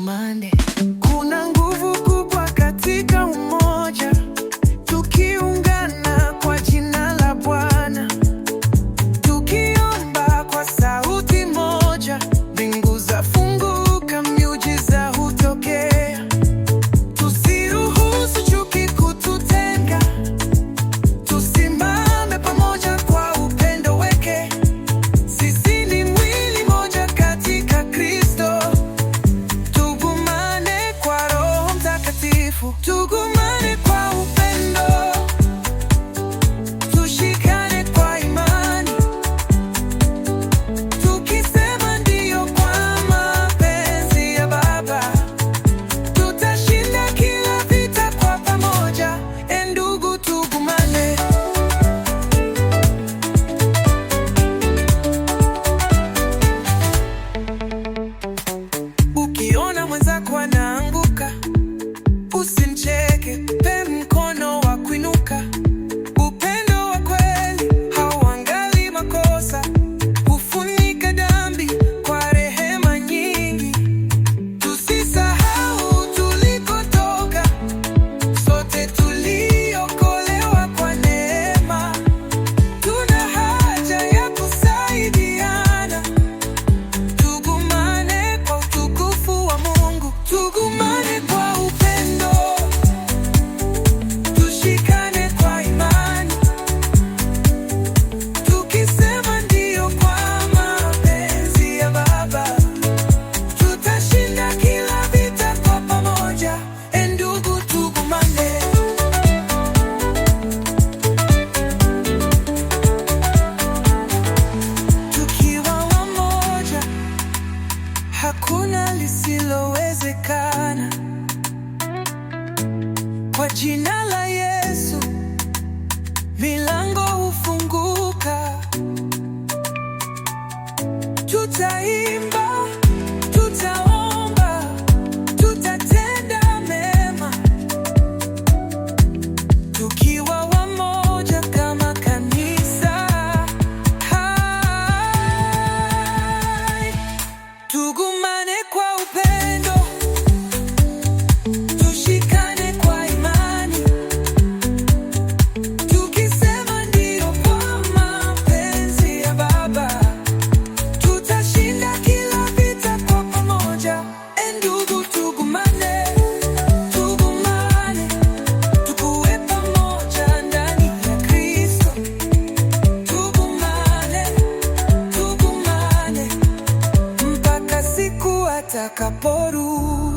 tugumane. Kuna nguvu kubwa katika umoja, tukiungana kwa jina la Bwana, tukiomba kwa sauti moja, mbingu zafunguka, miujiza hutokea. Tusiruhusu chuki kututenga, tusimame pamoja kwa upendo weke. Sisi ni mwili moja katika Kristo, tugumane kwa Roho Mtakatifu. Tugumane kwa upendo, tushikane kwa imani, tukisema ndiyo kwa mapenzi ya Baba. Tutashinda kila vita kwa pamoja, ndugu, tugumane. Ukiona mwenzako anaanguka, usimcheke, mpe mkono wa kuinuka. Upendo wa kweli hauangalii makosa, hufunika dhambi kwa rehema nyingi. Tusisahau tulikotoka, sote tuliokolewa kwa neema. Tuna haja ya kusaidiana, tugumane kwa utukufu wa Mungu. Tugumane kwa upendo, tushikane kwa imani, tukisema ndiyo kwa mapenzi ya Baba. Tutashinda kila vita kwa pamoja, ndugu, tugumane. Tukiwa wamoja, hakuna lisilowezekana. Kwa jina la Yesu, milango hufunguka. Tutaimba, tutaomba, tutatenda mema, tukiwa wamoja kama kanisa. Hai, tugumane kwa upendo, tushikane kwa imani, tukisema ndiyo kwa mapenzi ya Baba. Tutashinda kila vita kwa pamoja, ndugu, tugumane. Tugumane, tukuwe pamoja ndani ya Kristo. Tugumane, tugumane mpaka siku atakaporudi.